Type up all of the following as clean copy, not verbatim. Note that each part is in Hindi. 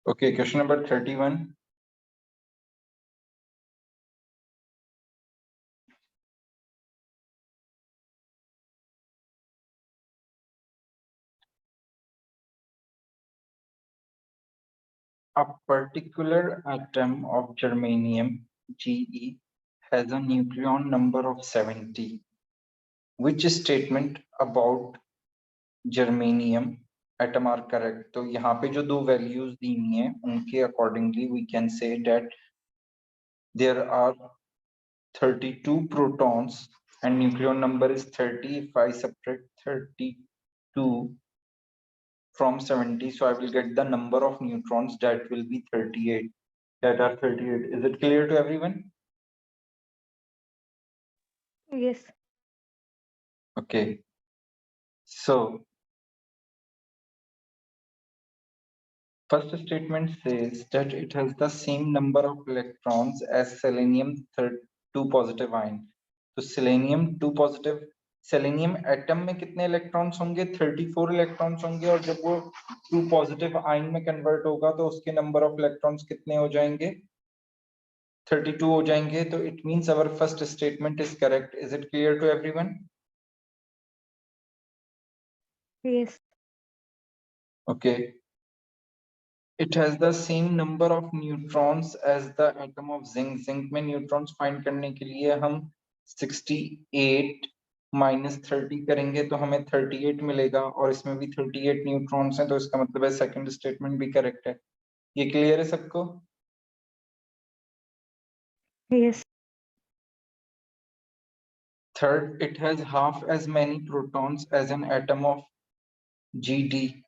Okay, question number 31. A particular atom of germanium, Ge, has a nucleon number of 70. Which statement about germanium atom are correct? तो यहाँ पे जो दो values दी हुई हैं उनके accordingly we can say that there are 32 protons and nucleon number is 30. If I subtract 32 from 70, so I will get the number of neutrons that will be 38. That are 38. Is it clear to everyone? Yes. Okay. So first statement says that it has the same number of electrons as selenium 2 positive ion. तो selenium 2 positive selenium atom में कितने electrons होंगे? 34 electrons होंगे और जब वो 2 positive ion में convert होगा तो उसके number of electrons कितने हो जाएंगे? 32 हो जाएंगे. तो it means our first statement is correct. Is it clear to everyone? Yes. Okay. It has the same number of neutrons as the atom of zinc. Zinc में neutrons find करने के लिए हम 68 minus 30 करेंगे तो हमें 38 मिलेगा और इसमें भी 38 neutrons हैं तो इसका मतलब है second statement भी correct है. ये clear है सबको? Yes. Third, it has half as many protons as an atom of Gd.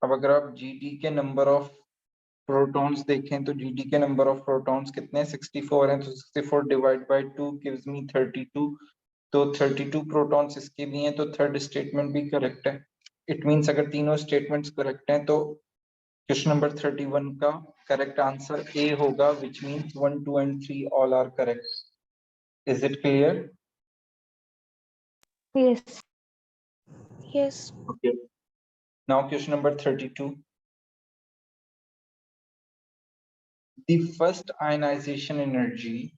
अब अगर आप Gd के number of प्रोटॉन्स देखें तो Gd के नंबर ऑफ प्रोटॉन्स कितने 64 हैं तो 64 डिवाइड बाय 2 गिव्स मी 32. तो 32 प्रोटॉन्स इसके भी हैं तो थर्ड स्टेटमेंट भी करेक्ट है. इट मींस अगर तीनों स्टेटमेंट्स करेक्ट हैं तो क्वेश्चन नंबर 31 का करेक्ट आंसर ए होगा which means 1 2 and 3 all are correct. Is it clear? Yes. Yes. Okay. Now question number 32. The first ionization energy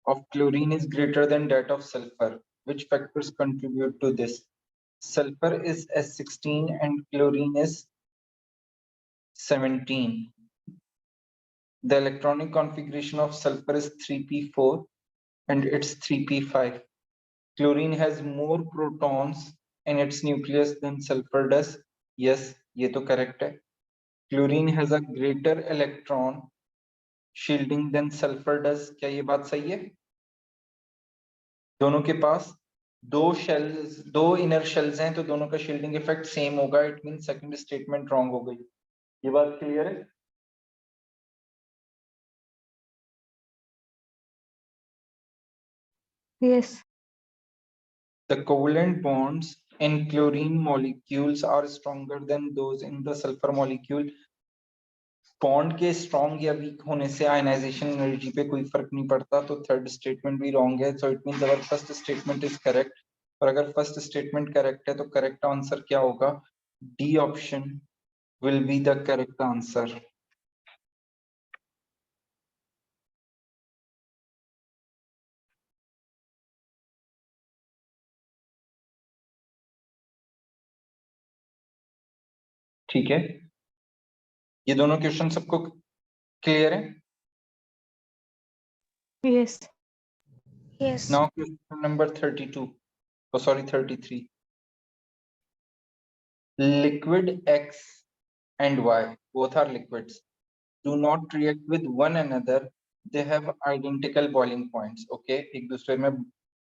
of chlorine is greater than that of sulfur. Which factors contribute to this? Sulfur is S16 and chlorine is 17. The electronic configuration of sulfur is 3p4 and it's 3p5. Chlorine has more protons in its nucleus than sulfur does. Yes, ये तो correct है. Chlorine has a greater electron shielding than sulfur does. क्या ये बात सही है? दोनों के पास दो इनर शेल्स हैं तो दोनों का शील्डिंग इफेक्ट सेम होगा. It mean second statement wrong हो गई. ये बात क्लियर है? Yes. The covalent bonds in chlorine molecules are stronger than those in the sulfur molecule. Bond के स्ट्रॉन्ग या वीक होने से आयनाइजेशन एनर्जी पे कोई फर्क नहीं पड़ता. तो थर्ड स्टेटमेंट भी रॉन्ग है. So it means our first statement is correct. और अगर फर्स्ट स्टेटमेंट करेक्ट है तो करेक्ट आंसर क्या होगा? D option will be the correct answer. ठीक है. ये दोनों क्वेश्चन सबको क्लियर है? Yes. Yes. Now question number 32. Oh, sorry, 33. Liquid X and Y, both are liquids, do not react with one another. They have identical boiling points. Okay, एक दूसरे में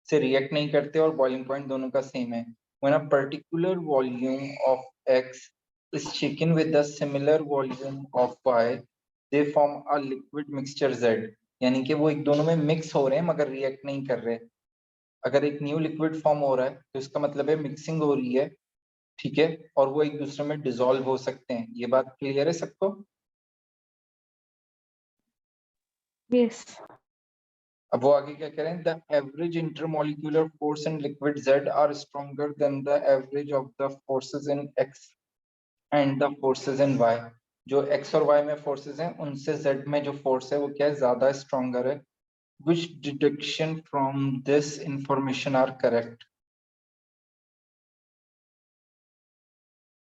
से react नहीं करते और boiling point दोनों का same है. When a particular volume of X is shaken with the similar volume of Y, they form a liquid mixture Z. यानी कि वो एक दोनों में mix हो रहे हैं मगर react नहीं कर रहे. अगर एक न्यू लिक्विड फॉर्म हो रहा है तो इसका मतलब है मिक्सिंग हो रही है. ठीक है. और वो एक दूसरे में डिसॉल्व हो सकते हैं. ये बात क्लियर है सबको? Yes. अब वो आगे क्या कह रहे हैं? The average intermolecular force in liquid Z are stronger than the average of the forces in X. And the forces in y, जो x और y में फोर्सेस हैं उनसे z में जो फोर्स है वो क्या है, ज्यादा स्ट्रॉन्गर है। Which deduction from this information are correct?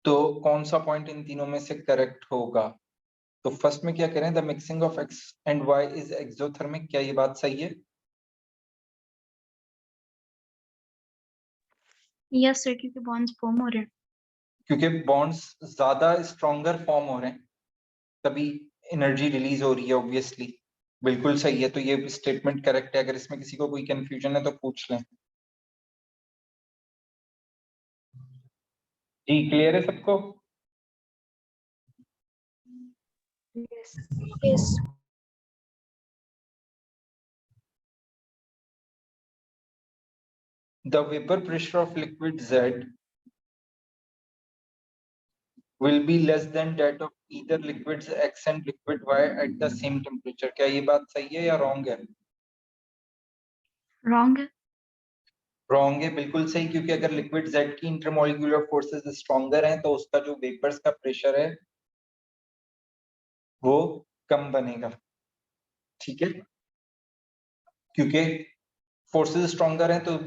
तो कौन सा पॉइंट इन तीनों में से करेक्ट होगा? तो फर्स्ट में क्या करें, the mixing of x and y is exothermic, क्या ये बात सही है? यस सर, क्योंकि बॉन्ड्स फॉर्म हो रहे हैं। क्योंकि बॉन्ड्स ज्यादा स्ट्रॉन्गर फॉर्म हो रहे हैं तभी एनर्जी रिलीज हो रही है, ऑब्वियसली बिल्कुल सही है। तो ये स्टेटमेंट करेक्ट है। अगर इसमें किसी को कोई कंफ्यूजन है तो पूछ लें। जी क्लियर है सबको? Yes. Yes. The vapor pressure of liquid Z will be less than that of either liquids X and liquid Y at the same temperature. क्या ये बात सही है या रॉन्ग है? रॉन्ग है। रॉन्ग है, बिल्कुल सही, क्योंकि अगर लिक्विड Z की इंटरमोलिकुलर फोर्सेस स्ट्रॉन्गर हैं तो उसका जो वेपर्स का प्रेशर है वो कम बनेगा। ठीक है, क्योंकि फोर्सेस स्ट्रॉन्गर हैं तो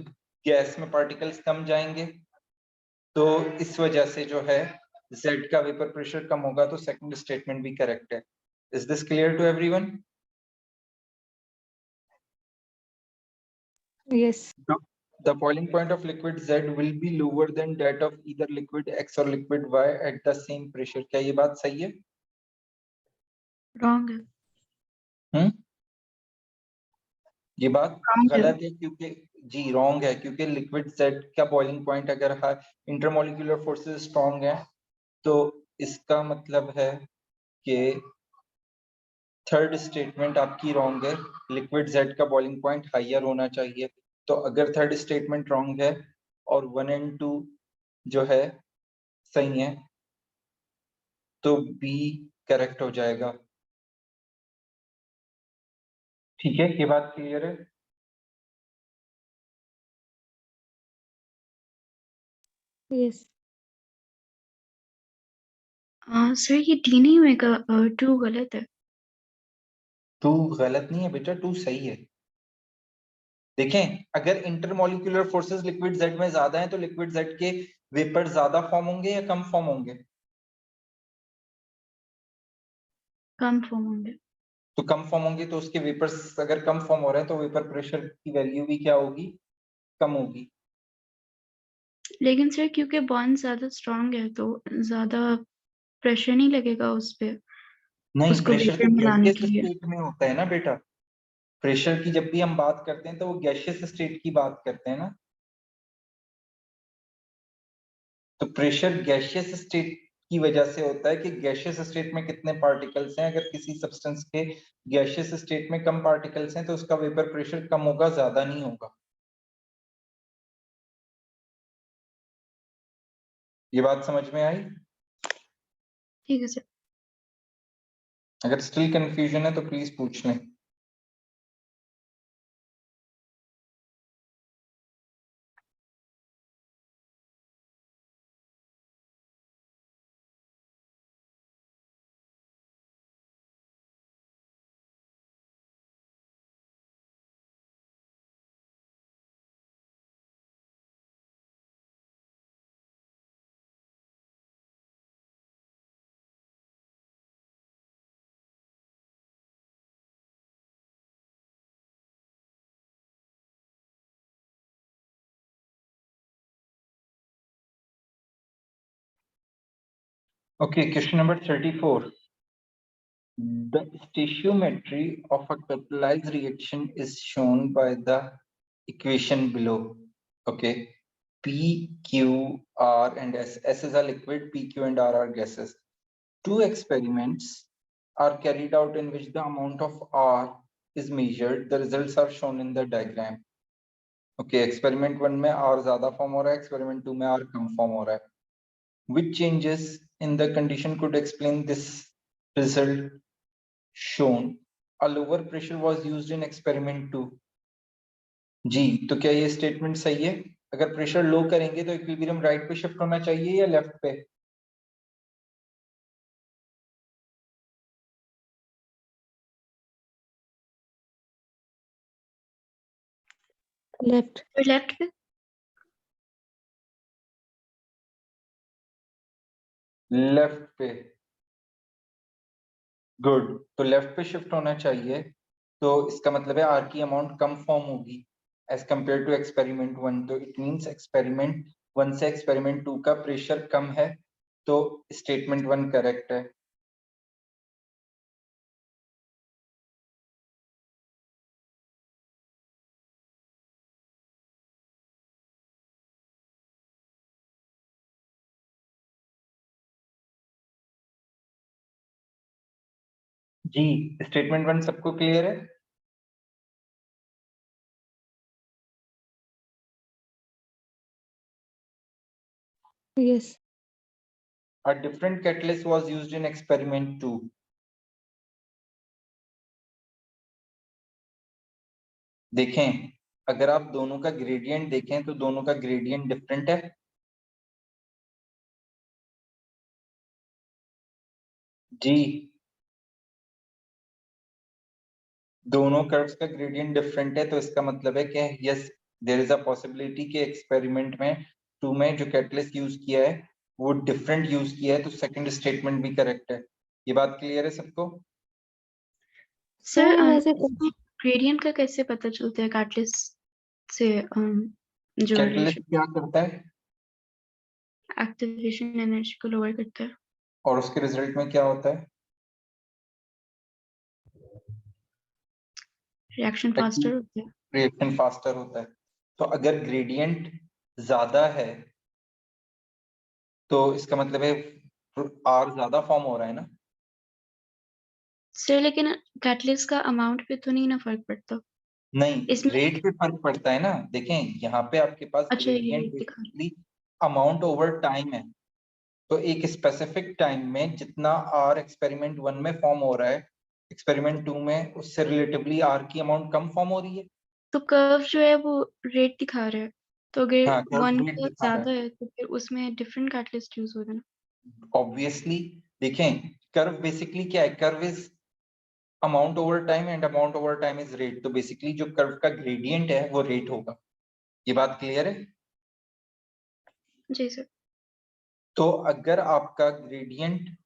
गैस में पार्टिकल्स कम जाएंगे, तो इस वजह से जो है Z का वेपर प्रेशर कम होगा। तो सेकंड स्टेटमेंट भी करेक्ट है। Is this clear to everyone? Yes. The boiling point of liquid Z will be lower than that of either liquid X or liquid Y at the same pressure. क्या ये बात सही है? रॉन्ग है। ये बात Wrong है। गलत है, क्योंकि जी रॉन्ग है, क्योंकि लिक्विड Z का बॉइलिंग पॉइंट अगर इंटरमोलिकुलर फोर्सेस स्ट्रॉन्ग है तो इसका मतलब है कि थर्ड स्टेटमेंट आपकी रॉन्ग है। लिक्विड Z का बॉइलिंग पॉइंट हाइयर होना चाहिए। तो अगर थर्ड स्टेटमेंट रॉन्ग है और 1 एंड 2 जो है सही है तो बी करेक्ट हो जाएगा। ठीक है, ये बात क्लियर है? Yes. सर ये डी नहीं होएगा, टू गलत है। टू गलत नहीं है बेटा, टू सही है। देखें, अगर इंटरमोलिकुलर फोर्सेस लिक्विड Z में ज्यादा हैं तो लिक्विड Z के वेपर ज्यादा फॉर्म होंगे या कम फॉर्म होंगे? कम फॉर्म होंगे। तो कम फॉर्म होंगे तो उसके वेपर्स अगर कम फॉर्म हो रहे हैं तो वेपर प्रेशर की वैल्यू भी क्या होगी, कम होगी। लेकिन सर क्योंकि बॉन्ड ज्यादा स्ट्रांग है तो ज्यादा प्रेशर नहीं लगेगा उस पे, नहीं, उसको प्रेशर वेपर तो मिलाने गैसियस के लिए। स्टेट में होता है ना बेटा। प्रेशर की जब भी हम बात करते हैं तो वो गैसियस स्टेट की बात करते हैं ना। तो प्रेशर गैसियस स्टेट की वजह से होता है कि गैसियस स्टेट में कितने पार्टिकल्स हैं। अगर किसी सब्सटेंस के गैसियस स्टेट में कम पार्टिकल्स हैं तो उसका वेपर प्रेशर कम होगा, ज्यादा नहीं होगा। ये बात समझ में आई? ठीक है सर। अगर स्टिल कंफ्यूजन है तो प्लीज पूछ लें। Okay, question number 34. The stoichiometry of a capitalized reaction is shown by the equation below. Okay, P, Q, R, and S. S is a liquid, P, Q, and R are gases. Two experiments are carried out in which the amount of R is measured. The results are shown in the diagram. Okay, experiment 1 में R ज़्यादा फॉर्म हो रहा है, experiment 2 में R कम फॉर्म हो रहा है. Which changes in the condition could explain this result shown? A lower pressure was used in experiment 2. जी, तो क्या ये स्टेटमेंट सही है? अगर प्रेशर लो करेंगे तो इक्विलिब्रियम राइट पे शिफ्ट होना चाहिए या लेफ्ट पे? लेफ्ट। फिर लेफ्ट पे लेफ्ट पे, गुड। तो लेफ्ट पे शिफ्ट होना चाहिए, तो इसका मतलब है आर की अमाउंट कम फॉर्म होगी एज कंपेयर टू एक्सपेरिमेंट 1। तो इट मींस एक्सपेरिमेंट 1 से एक्सपेरिमेंट 2 का प्रेशर कम है, तो स्टेटमेंट 1 करेक्ट है। जी, स्टेटमेंट 1 सबको क्लियर है? Yes. A different catalyst was used in experiment 2. देखें, अगर आप दोनों का ग्रेडियंट देखें तो दोनों का ग्रेडियंट डिफरेंट है। जी, दोनों कर्व्स का ग्रेडियंट डिफरेंट है, तो इसका मतलब है कि yes, there is a possibility कि एक्सपेरिमेंट में 2 में जो कैटलिस्ट यूज किया है वो डिफरेंट यूज किया है, तो सेकंड स्टेटमेंट भी करेक्ट है। ये बात क्लियर है सबको? सर वैसे इसमें ग्रेडियंट का कैसे पता चलता है कैटलिस्ट से जो कैटलिस्ट क्या करता है एक्टिवेशन एनर्जी को लोअर करता है? और उसके रिजल्ट में क्या होता है? रिएक्शन फास्टर होता है। रिएक्शन फास्टर होता है। तो अगर ग्रेडियंट ज्यादा है तो इसका मतलब है आर ज्यादा फॉर्म हो रहा है ना। सर लेकिन कैटलिस्ट का अमाउंट पे तो नहीं ना फर्क पड़ता नहीं, इसमें। रेट पे फर्क पड़ता है ना। देखें, यहाँ पे आपके पास अच्छा ये ग्रेडियंट रेट दिखा बेसिकली अमाउंट ओवर टाइम है। तो एक स्पेसिफिक टाइम में जितना आर एक्सपेरिमेंट 1 में फॉर्म हो रहा है, एक्सपेरिमेंट 2 में उससे रिलेटिवली आर की अमाउंट कम फॉर्म हो रही है। तो कर्व जो है वो रेट दिखा रहा है, तो अगर हाँ, कर्व 1 रेट का दिखा रहा ज्यादा है तो फिर उसमें डिफरेंट कैटलिस्ट यूज होगा ना। है ऑब्वियसली। देखें, कर्व बेसिकली क्या है? Curve is amount over time and amount over time is rate. तो बेसिकली जो कर्व का ग्रेडियंट है वो रेट होगा। ये बात क्लियर है? जी सर। तो अगर आपका ग्रेडियंट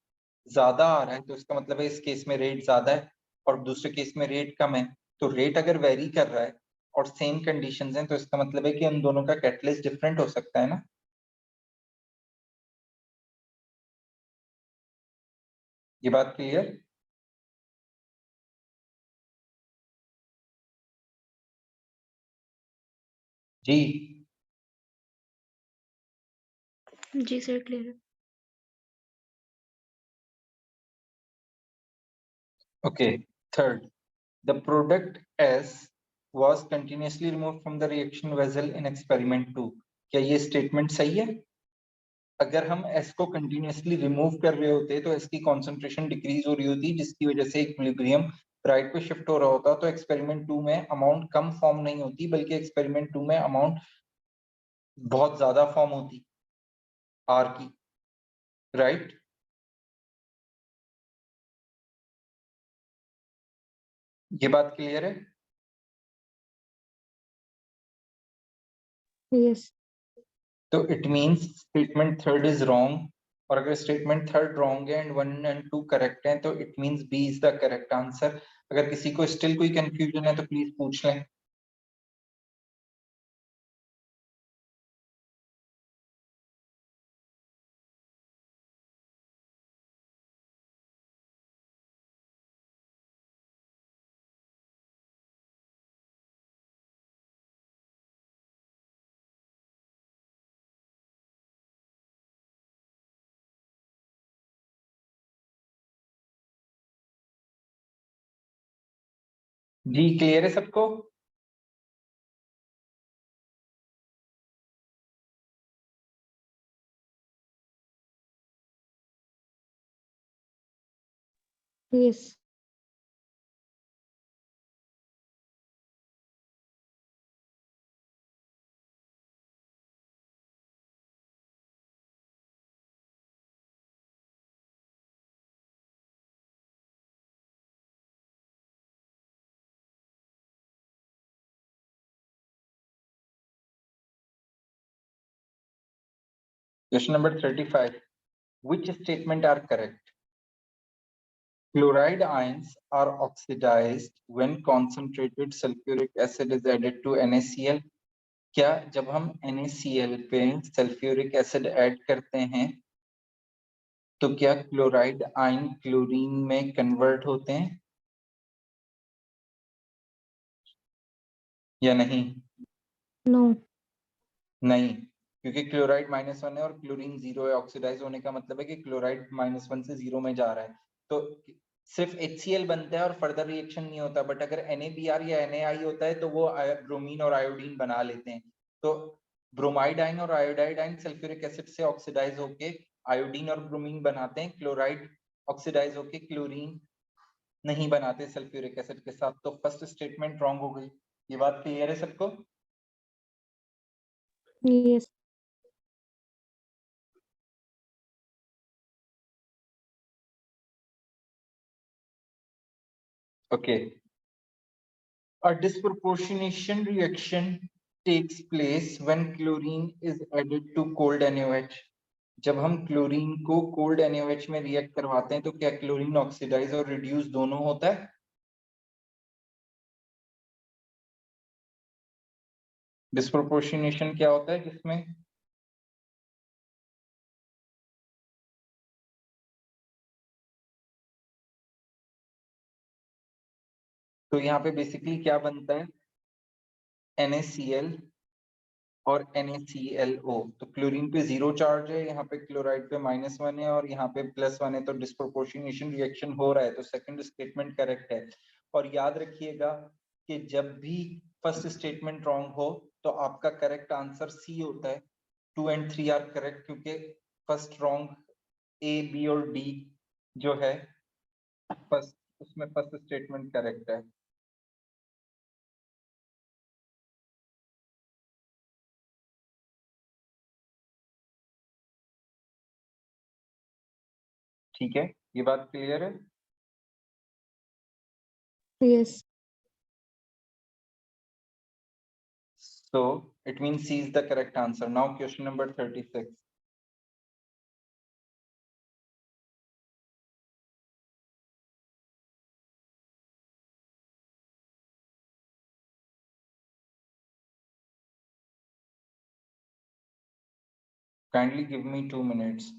ज्यादा आ रहा है तो इसका मतलब है इस केस में रेट ज्यादा है और दूसरे केस में रेट कम है। तो रेट अगर वेरी कर रहा है और सेम कंडीशंस हैं तो इसका मतलब है कि उन दोनों का कैटलिस्ट डिफरेंट हो सकता है ना। ये बात क्लियर? जी, जी सर क्लियर है। Okay. Third, the product S was continuously removed from the reaction vessel in experiment 2. क्या ये स्टेटमेंट सही है? अगर हम S को कंटिन्यूअसली रिमूव कर रहे होते तो S की कॉन्सेंट्रेशन डिक्रीज हो रही होती, जिसकी वजह से इक्विलिब्रियम राइट पे शिफ्ट हो रहा होता। तो एक्सपेरिमेंट 2 में अमाउंट कम फॉर्म नहीं होती, बल्कि एक्सपेरिमेंट 2 में अमाउंट बहुत ज्यादा फॉर्म होती आर की, राइट? ये बात क्लियर है? यस। तो it means statement third is wrong. और अगर स्टेटमेंट थर्ड रॉन्ग है एंड 1 एंड 2 करेक्ट हैं तो it means B is the correct answer. अगर किसी को स्टिल कोई कंफ्यूजन है तो प्लीज पूछ लें। जी, क्लियर है सबको? Yes. Question number 35. Which statement are correct? Chloride ions are oxidized when concentrated sulfuric acid is added to NaCl. क्या जब हम NaCl पे सल्फ्यूरिक एसिड ऐड करते हैं तो क्या क्लोराइड आयन क्लोरीन में कन्वर्ट होते हैं या नहीं? No. नहीं, क्योंकि क्लोराइड -1 है और क्लोरीन 0 है। ऑक्सीडाइज होने का मतलब है कि क्लोराइड -1 से 0 में जा रहा है, तो सिर्फ HCl बनता है और फर्दर रिएक्शन नहीं होता। बट अगर NaBr या NaI होता है तो वो ब्रोमीन और आयोडीन बना लेते हैं। तो ब्रोमाइड आयन और आयोडाइड आयन सल्फ्यूरिक एसिड से ऑक्सीडाइज होके आयोडीन और ब्रोमीन बनाते हैं। क्लोराइड ऑक्सीडाइज होके क्लोरीन नहीं बनाते सल्फ्यूरिक एसिड के साथ। तो फर्स्ट स्टेटमेंट रॉन्ग हो गई। ये बात क्लियर है सबको? Yes. Okay. A disproportionation reaction takes place when chlorine is added to cold NaOH. जब हम क्लोरीन को कोल्ड NaOH में रिएक्ट करवाते हैं तो क्या क्लोरीन ऑक्सीडाइज और रिड्यूस दोनों होता है? डिस्प्रोपोर्शनेशन क्या होता है किसमें? तो यहाँ पे बेसिकली क्या बनता है? NaCl और NaClO। तो क्लोरीन पे 0 चार्ज है, यहाँ पे क्लोराइड पे -1 है और यहाँ पे +1 है, तो डिस्प्रोपोर्शनेशन रिएक्शन हो रहा है। तो सेकंड स्टेटमेंट करेक्ट है। और याद रखिएगा कि जब भी फर्स्ट स्टेटमेंट रॉन्ग हो तो आपका करेक्ट आंसर सी होता है। 2 and 3 आर करेक्ट, क्योंकि फर्स्ट रॉन्ग A, B और D जो है फर्स्ट, उसमें फर्स्ट स्टेटमेंट करेक्ट है। ठीक है, ये बात क्लियर है? Yes. So it means C is the correct answer. Now question number 36. Kindly give me 2 minutes.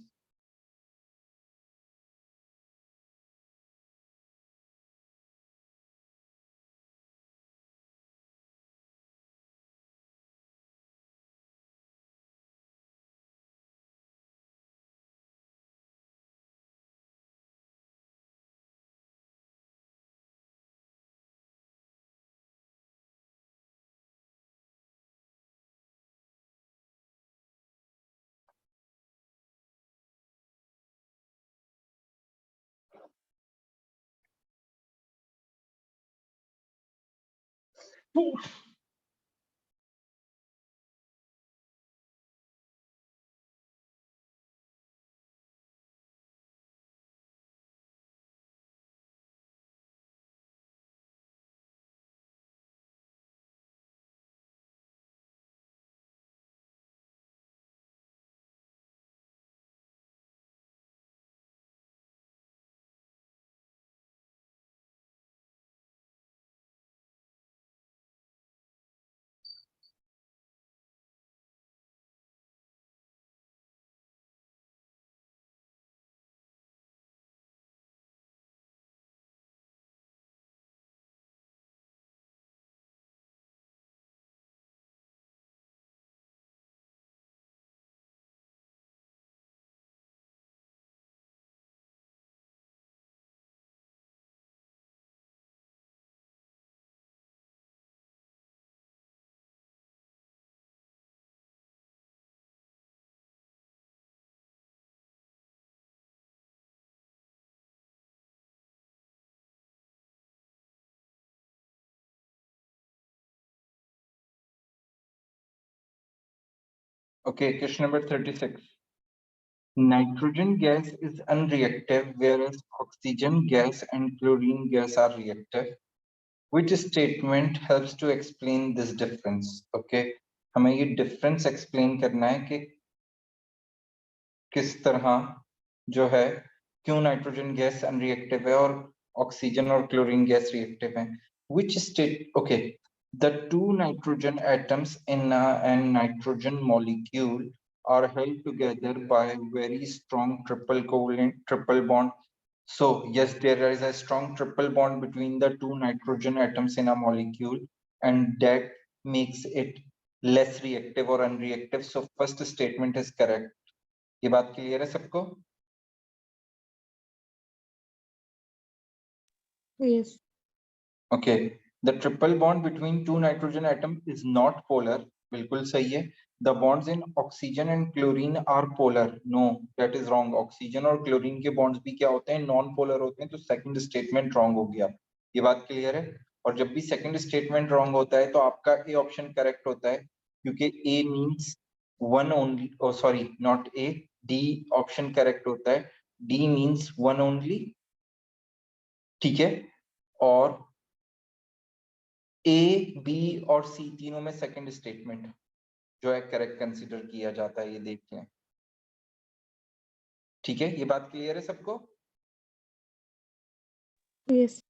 Okay, question number 36. Nitrogen gas is unreactive, whereas oxygen gas and chlorine gas are reactive. Which statement helps to explain this difference? Okay, हमें ये difference explain करना है कि किस तरह जो है क्यों नाइट्रोजन गैस अनरिएक्टिव है और ऑक्सीजन और क्लोरीन गैस रिएक्टिव है। Which state? Okay, the two nitrogen atoms in a nitrogen molecule are held together by very strong triple covalent triple bond. So yes, there is a strong triple bond between the two nitrogen atoms in a molecule, and that makes it less reactive or unreactive. So first statement is correct. ये बात क्लियर है सबको? Yes. Okay, the triple bond between two nitrogen atom is not polar. बिल्कुल सही है. The bonds in oxygen and chlorine are polar. No, that is wrong. Oxygen और chlorine के bonds भी क्या होते हैं? Non-polar होते हैं. तो second statement wrong हो गया. ये बात clear है? और जब भी second statement wrong होता है तो आपका A option correct होता है, क्योंकि A means one only. Oh sorry, not A. D option correct होता है. D means one only. ठीक है? और ए, बी और सी तीनों में सेकंड स्टेटमेंट जो है करेक्ट कंसीडर किया जाता है, ये देख लें. ठीक है, ये बात क्लियर है सबको? Yes.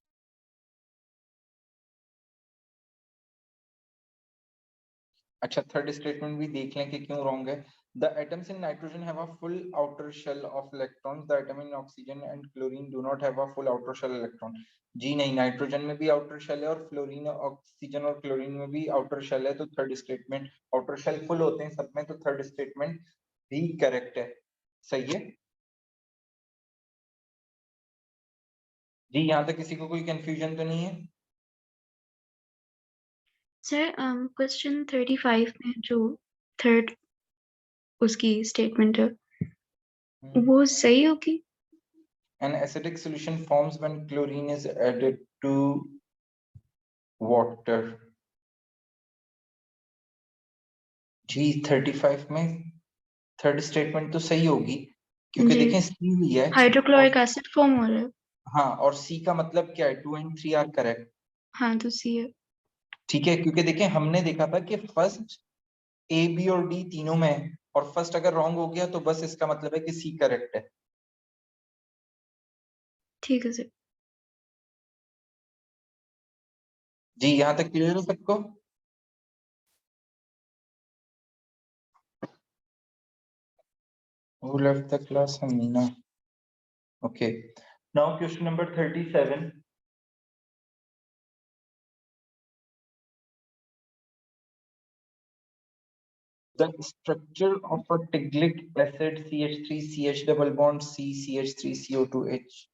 अच्छा, थर्ड स्टेटमेंट भी देख लें कि क्यों रॉन्ग है. The atoms in nitrogen have a full outer shell of electrons. The atom in oxygen and chlorine do not have a full outer shell electron. जी नहीं, नाइट्रोजन में भी आउटर शेल है और फ्लोरीन, ऑक्सीजन और क्लोरीन में भी आउटर शेल है. तो third statement, outer shell full होते हैं सब में, तो थर्ड स्टेटमेंट भी करेक्ट है. सही है जी. यहाँ तक किसी को कोई कंफ्यूजन तो नहीं है? सर क्वेश्चन 35 में जो थर्ड उसकी स्टेटमेंट है वो सही होगी? An acidic solution forms when chlorine is added to water. जी 35 में थर्ड स्टेटमेंट तो सही होगी, क्योंकि जी. देखें सी ही है. हाइड्रोक्लोरिक एसिड फॉर्म हो रहा है. हाँ, और सी का मतलब क्या है? 2 and 3 आर करेक्ट. हाँ तो सी है. ठीक है, क्योंकि देखें हमने देखा था कि फर्स्ट ए, बी और डी तीनों में है, और फर्स्ट अगर रॉन्ग हो गया तो बस इसका मतलब है कि सी करेक्ट है. ठीक है सर. जी यहाँ तक क्लियर है सबको? Who left the class? Amina. Okay. Now question number 37. The structure of a Tigric acid CH3 CH double bond C CH3 CO2H.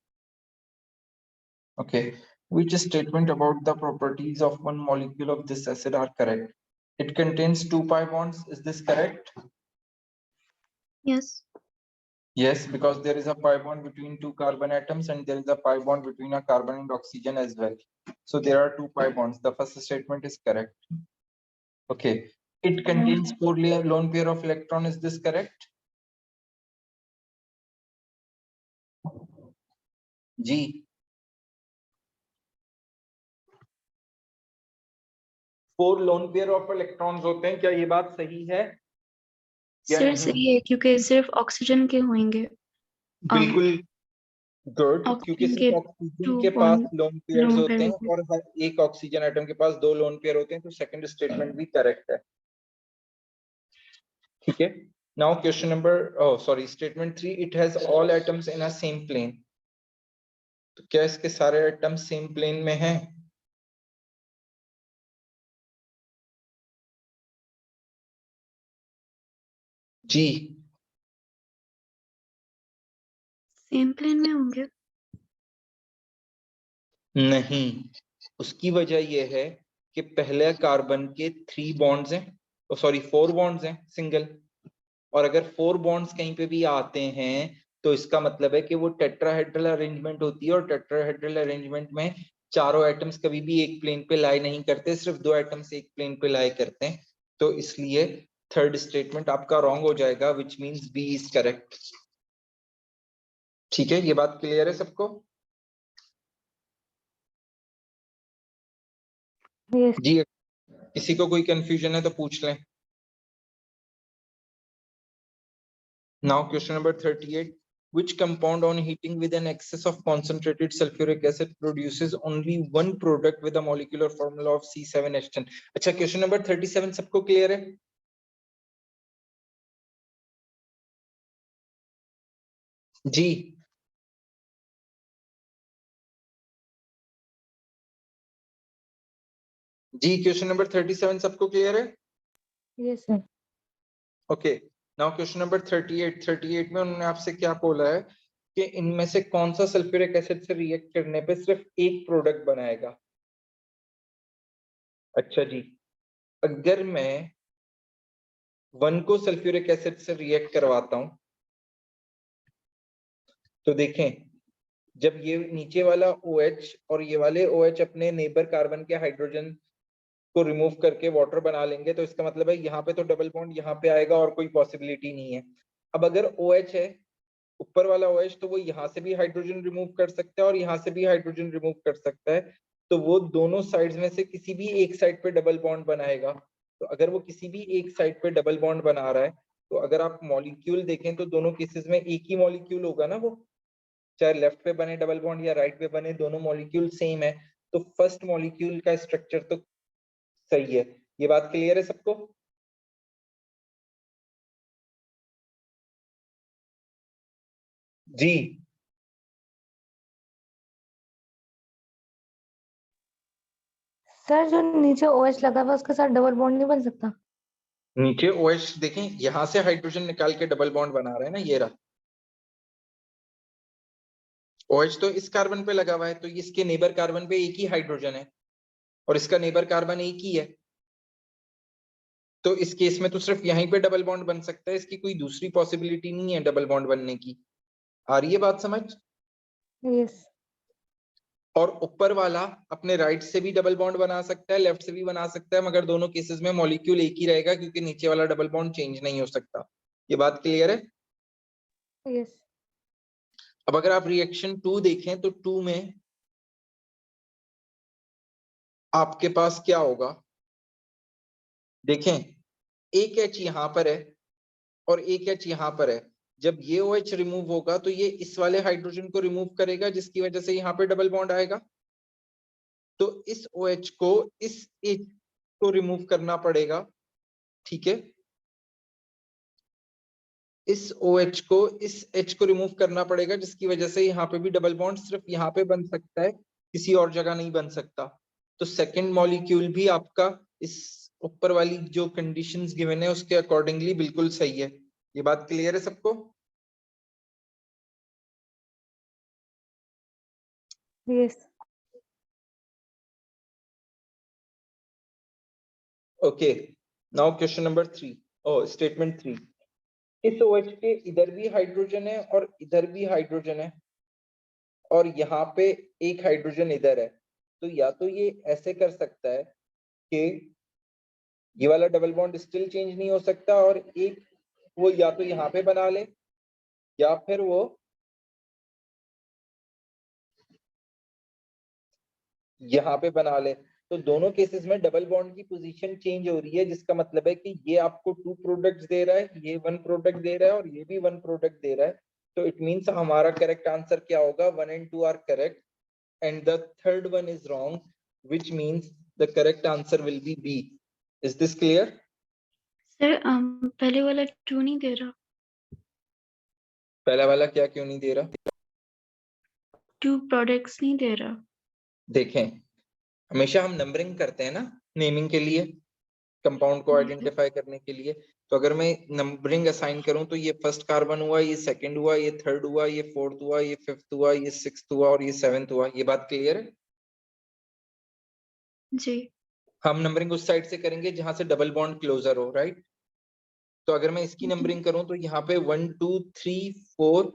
Okay. Which statement about the properties of one molecule of this acid are correct? It contains 2 pi bonds. Is this correct? Yes. Yes, because there is a pi bond between 2 carbon atoms and there is a pi bond between a carbon and oxygen as well. So there are 2 pi bonds. The first statement is correct. Okay. It contains 4 lone pair of electron. Is this correct? G. 4 lone pair of electrons होते हैं. क्या ये बात सही है? सर सही है क्योंकि सिर्फ ऑक्सीजन के होंगे. बिल्कुल गुड, क्योंकि ऑक्सीजन के सिर्फ ऑक्सीजन 2 के पास बॉन्ड लोन पेयर्स लोन होते पेयर हैं होते हैं. और हर एक ऑक्सीजन एटम के पास 2 लोन पेयर होते हैं. तो सेकंड स्टेटमेंट भी करेक्ट है. ठीक है. Now question number sorry statement 3. It has all atoms in a same plane. तो क्या इसके सारे एटम सेम प्लेन में हैं? जी सेम प्लेन में होंगे. नहीं, उसकी वजह यह है कि पहले कार्बन के 3 बॉन्ड्स हैं, सॉरी 4 बॉन्ड्स हैं सिंगल, और अगर 4 बॉन्ड्स कहीं पे भी आते हैं तो इसका मतलब है कि वो टेट्राहेड्रल अरेंजमेंट होती है, और टेट्राहेड्रल अरेंजमेंट में चारों एटम्स कभी भी एक प्लेन पे लाई नहीं करते, सिर्फ 2 एटम्स एक प्लेन पे लाई करते हैं. तो इसलिए थर्ड स्टेटमेंट आपका रॉन्ग हो जाएगा, which means B is correct. ठीक है, ये बात क्लियर है सबको? Yes. जी किसी को कोई कंफ्यूजन है तो पूछ लें. Now question number 38. Which compound on heating with an excess of concentrated sulfuric acid produces only one product with a molecular formula of C7H10? अच्छा, question number 37 सबको clear है? जी जी, क्वेश्चन नंबर 37 सबको क्लियर है? Yes, sir. Okay, now question number 38 में उन्होंने आपसे क्या बोला है कि इनमें से कौन सा सल्फ्यूरिक एसिड से रिएक्ट करने पे सिर्फ एक प्रोडक्ट बनाएगा। अच्छा जी, अगर मैं 1 को सल्फ्यूरिक एसिड से रिएक्ट करवाता हूं तो देखें, जब ये नीचे वाला OH और ये वाले OH अपने नेबर कार्बन के हाइड्रोजन को रिमूव करके वाटर बना लेंगे, तो इसका मतलब है यहाँ पे तो डबल बॉन्ड यहाँ पे आएगा और कोई पॉसिबिलिटी नहीं है। अब अगर OH है ऊपर वाला OH, तो वो यहाँ से भी हाइड्रोजन रिमूव कर सकता है और यहाँ से भी हाइड्रोजन रिमूव कर सकता है, तो वो दोनों साइड्स में से किसी भी एक साइड पे डबल बॉन्ड बनाएगा। तो अगर वो किसी भी एक साइड पे डबल बॉन्ड बना रहा है, तो अगर आप मॉलिक्यूल देखें तो दोनों केसेस में एक ही मॉलिक्यूल होगा ना, वो चाहे लेफ्ट पे बने डबल बॉन्ड या राइट पे बने, दोनों मॉलिक्यूल सेम है, तो फर्स्ट मॉलिक्यूल का स्ट्रक्चर तो सही है। ये बात क्लियर है सबको? जी सर, जो नीचे OH लगा हुआ है उसके साथ डबल बॉन्ड नहीं बन सकता? नीचे OH देखें, यहां से हाइड्रोजन निकाल के डबल बॉन्ड बना रहे हैं ना, ये रहा OH, तो इस कार्बन पे लगा हुआ है, तो इसके नेबर कार्बन पे एक ही हाइड्रोजन है और इसका नेबर कार्बन एक ही है, तो इस केस में तो सिर्फ यहीं पे डबल बॉन्ड बन सकता है, इसकी कोई दूसरी पॉसिबिलिटी नहीं है डबल बॉन्ड बनने की। आ रही है बात समझ? Yes. और ऊपर वाला अपने राइट से भी डबल बॉन्ड बना सकता है, लेफ्ट से भी बना सकता है, मगर दोनों केसेस में मॉलिक्यूल एक ही रहेगा क्योंकि नीचे वाला डबल बॉन्ड चेंज नहीं हो सकता। ये बात क्लियर है? Yes. अब अगर आप रिएक्शन 2 देखें तो 2 में आपके पास क्या होगा, देखें एक H यहां पर है और एक H यहां पर है। जब ये OH रिमूव होगा तो ये इस वाले हाइड्रोजन को रिमूव करेगा, जिसकी वजह से यहाँ पे डबल बॉन्ड आएगा, तो इस OH को इस H को रिमूव करना पड़ेगा, ठीक है, इस OH को इस H को रिमूव करना पड़ेगा, जिसकी वजह से यहाँ पे भी डबल बॉन्ड सिर्फ यहाँ पे बन सकता है, किसी और जगह नहीं बन सकता। तो सेकंड मॉलिक्यूल भी आपका इस ऊपर वाली जो कंडीशंस गिवन है उसके अकॉर्डिंगली बिल्कुल सही है। ये बात क्लियर है सबको? Yes. Okay, now question number 3, statement 3। इस OH के इधर भी हाइड्रोजन है और इधर भी हाइड्रोजन है और यहाँ पे एक हाइड्रोजन इधर है, तो या तो ये ऐसे कर सकता है कि ये वाला डबल बॉन्ड स्टिल चेंज नहीं हो सकता और एक वो या तो यहाँ पे बना ले या फिर वो यहाँ पे बना ले, तो दोनों केसेस में डबल बॉन्ड की पोजीशन चेंज हो रही है, जिसका मतलब है कि ये आपको 2 प्रोडक्ट्स दे रहा है, ये 1 प्रोडक्ट दे रहा है और ये भी 1 प्रोडक्ट दे रहा है, तो इट मींस हमारा करेक्ट आंसर क्या होगा, 1 and 2 are correct and the third one is wrong, which means the correct answer will be B. Is this clear? Sir पहले वाला 2 नहीं दे रहा, पहला वाला क्या क्यों नहीं दे रहा? 2 प्रोडक्ट्स नहीं दे रहा। देखें, हमेशा हम नंबरिंग करते हैं ना नेमिंग के लिए, कंपाउंड को आइडेंटिफाई करने के लिए, तो अगर मैं नंबरिंग असाइन करूं तो ये फर्स्ट कार्बन हुआ, ये सेकंड हुआ, ये थर्ड हुआ, ये फोर्थ हुआ, ये फिफ्थ हुआ, ये सिक्स्थ हुआ और ये सेवेंथ हुआ। ये बात क्लियर है? जी हम नंबरिंग उस साइड से करेंगे जहां से डबल बॉन्ड क्लोजर हो, राइट? तो अगर मैं इसकी नंबरिंग करूं तो यहाँ पे 1 2 3 4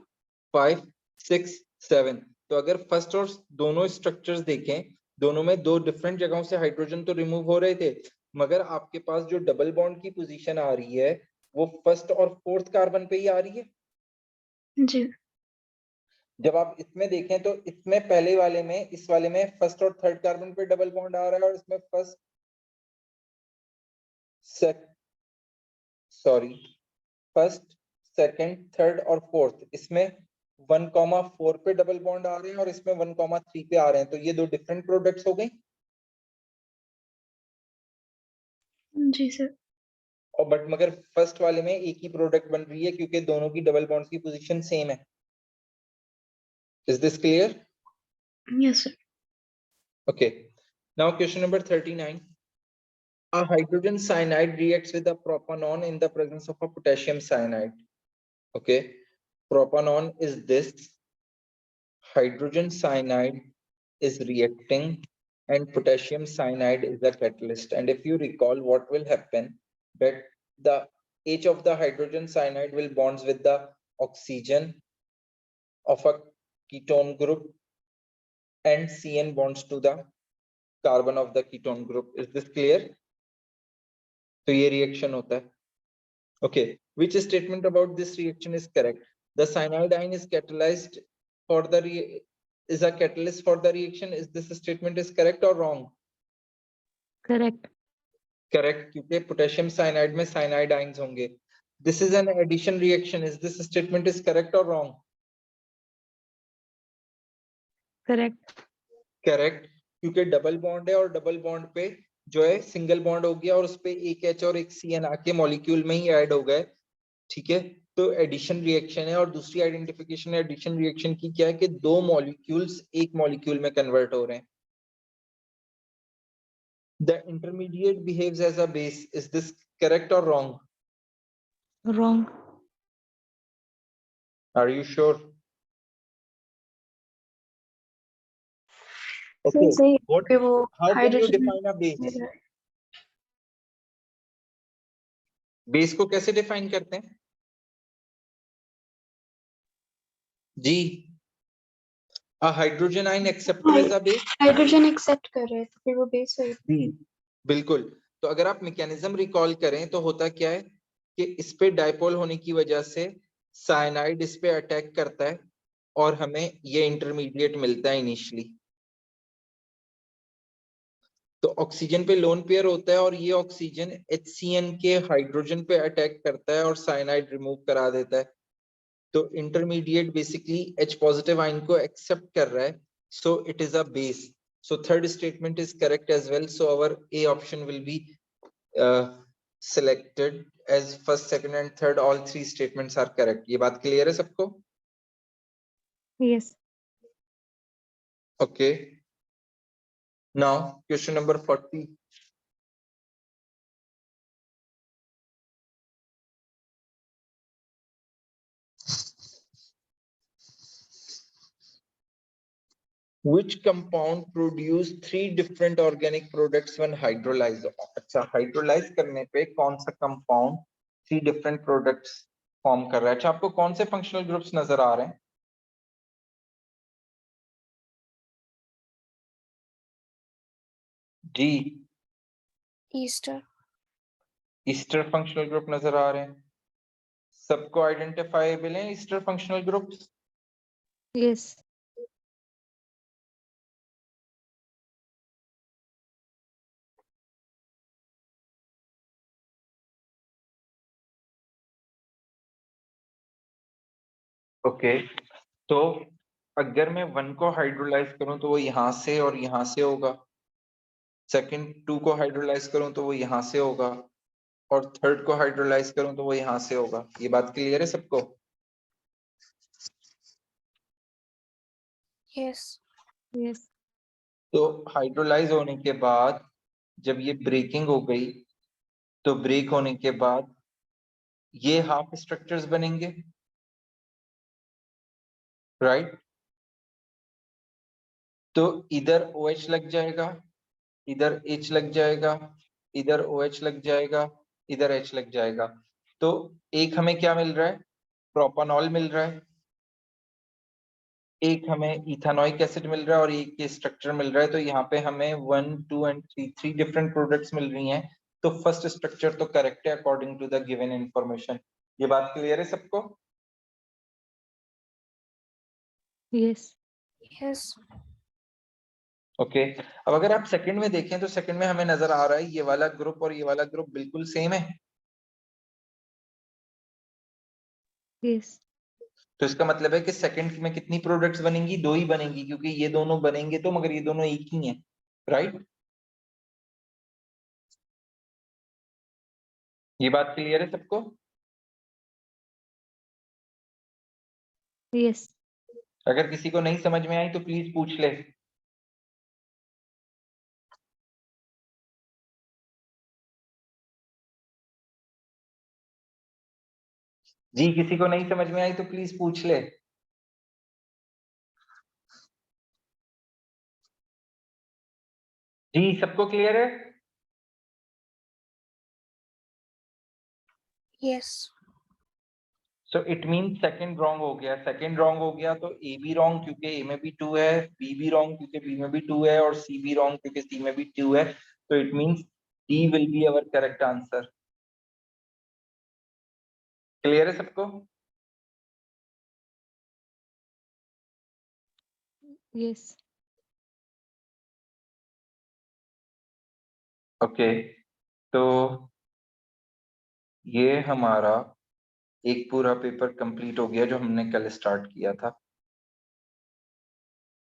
5 6 7, तो अगर फर्स्ट और दोनों स्ट्रक्चर्स देखें, दोनों में 2 डिफरेंट जगहों से हाइड्रोजन तो रिमूव हो रहे थे, मगर आपके पास जो डबल बॉन्ड की पोजीशन आ रही है वो फर्स्ट और फोर्थ कार्बन पे ही आ रही है। जी जब आप इसमें देखें तो इसमें पहले वाले में, इस वाले में फर्स्ट और थर्ड कार्बन पे डबल बॉन्ड आ रहा है और इसमें फर्स्ट फर्स्ट सेकंड, थर्ड और फोर्थ, इसमें 1,4 पे डबल बॉन्ड आ रहे हैं और इसमें 1,3 पे आ रहे हैं, तो ये दो डिफरेंट प्रोडक्ट्स हो गई। जी सर। और बट मगर फर्स्ट वाले में एक ही प्रोडक्ट बन रही है क्योंकि दोनों की डबल बॉन्ड्स की पोजीशन सेम है। Is this clear? Yes sir. Okay. Now question number 39. A hydrogen cyanide reacts with a propanon in the presence of a potassium cyanide. Okay. Propanon is this. Hydrogen cyanide is reacting and potassium cyanide is the catalyst. And if you recall, what will happen that the H of the hydrogen cyanide will bonds with the oxygen of a ketone group and CN bonds to the carbon of the ketone group. Is this clear? तो ये रिएक्शन होता है। Okay, which statement about this reaction is correct? The cyanide is catalyzed for the is a catalyst for the reaction. Is this statement is correct or wrong? Correct. Correct, क्योंकि potassium cyanide में cyanide ions होंगे। This is an addition reaction. Is this statement is correct or wrong? Correct. Correct, क्योंकि डबल बॉन्ड है और डबल बॉन्ड पे जो है सिंगल बॉन्ड हो गया और उस पे एक H और एक CN आके मॉलिक्यूल में ही ऐड हो गए। ठीक है, तो एडिशन रिएक्शन है। और दूसरी आइडेंटिफिकेशन एडिशन रिएक्शन की क्या है कि दो मॉलिक्यूल्स एक मॉलिक्यूल में कन्वर्ट हो रहे हैं। The intermediate behaves as a base. Is this correct और wrong? Wrong. Are you sure? सही ओके, सही व्हाट, कि वो how can you hydrogen define a base? Base को कैसे डिफाइन करते हैं जी? A hydrogen ion accepted as a base. Hydrogen accept कर रहे हैं तो फिर वो बेस है। जी बिल्कुल। तो अगर आप मैकेनिज्म रिकॉल करें तो होता क्या है कि इस पे डायपोल होने की वजह से साइनाइड इस पे अटैक करता है और हमें ये इंटरमीडिएट मिलता है इनिशियली। तो ऑक्सीजन पे लोन पेयर होता है और ये ऑक्सीजन HCN के हाइड्रोजन पे अटैक करता है और साइनाइड रिमूव करा देता है। तो intermediate basically H positive ion को एक्सेप्ट कर रहा है, so it is a base. So third statement is correct as well. So our A option will be selected as first, second and third. All three statements are correct. ये बात clear है सबको? Yes. Okay. Now question number 40. Which compound produce three different organic products when hydrolyzed? अच्छा, hydrolyze करने पे कौन सा compound three different products form कर रहा है? अच्छा, आपको कौन से functional groups नजर आ रहे हैं? जी, ईस्टर। ईस्टर फंक्शनल ग्रुप नजर आ रहे हैं। सबको आइडेंटिफाइबल है Easter functional groups? Yes. Okay, तो अगर मैं 1 को हाइड्रोलाइज करूं तो वो यहां से और यहां से होगा। सेकंड 2 को हाइड्रोलाइज करूं तो वो यहां से होगा और थर्ड को हाइड्रोलाइज करूं तो वो यहां से होगा। ये बात क्लियर है सबको? यस। Yes. तो हाइड्रोलाइज होने के बाद जब ये ब्रेकिंग हो गई तो ब्रेक होने के बाद ये हाफ स्ट्रक्चर्स बनेंगे, राइट? तो इधर OH लग जाएगा, इधर H लग जाएगा, इधर OH लग जाएगा, इधर H लग जाएगा। तो एक हमें क्या मिल रहा है? प्रोपानॉल मिल रहा है। एक हमें इथानोइक एसिड मिल रहा है और एक ये स्ट्रक्चर मिल रहा है। तो यहाँ पे हमें 1, 2 एंड 3 डिफरेंट प्रोडक्ट्स मिल रही हैं। तो फर्स्ट स्ट्रक्चर तो करेक्ट है according to the given information. ये बात क्लियर है सबको? Yes. यस। ओके, अब अगर आप सेकंड में देखें तो सेकंड में हमें नजर आ रहा है ये वाला ग्रुप और ये वाला ग्रुप बिल्कुल सेम है। Yes. तो इसका मतलब है कि सेकंड में कितनी प्रोडक्ट्स बनेंगी? 2 ही बनेंगी, क्योंकि ये दोनों बनेंगे तो, मगर ये दोनों एक ही हैं, राइट? ये बात क्लियर है सबको? Yes. अगर किसी को नहीं समझ में आई तो प्लीज पूछ ले। जी, किसी को नहीं समझ में आई तो प्लीज पूछ ले। जी, सबको क्लियर है? Yes. So it mean second wrong हो गया। सेकंड रॉन्ग हो गया तो ए भी रॉन्ग क्योंकि ए में भी 2 है, बी भी रॉन्ग क्योंकि बी में भी 2 है, और सी भी रॉन्ग क्योंकि सी में भी 2 है। तो it means D will be our correct answer. Clear है सबको? Yes. ओके, तो ये हमारा एक पूरा पेपर कंप्लीट हो गया जो हमने कल स्टार्ट किया था।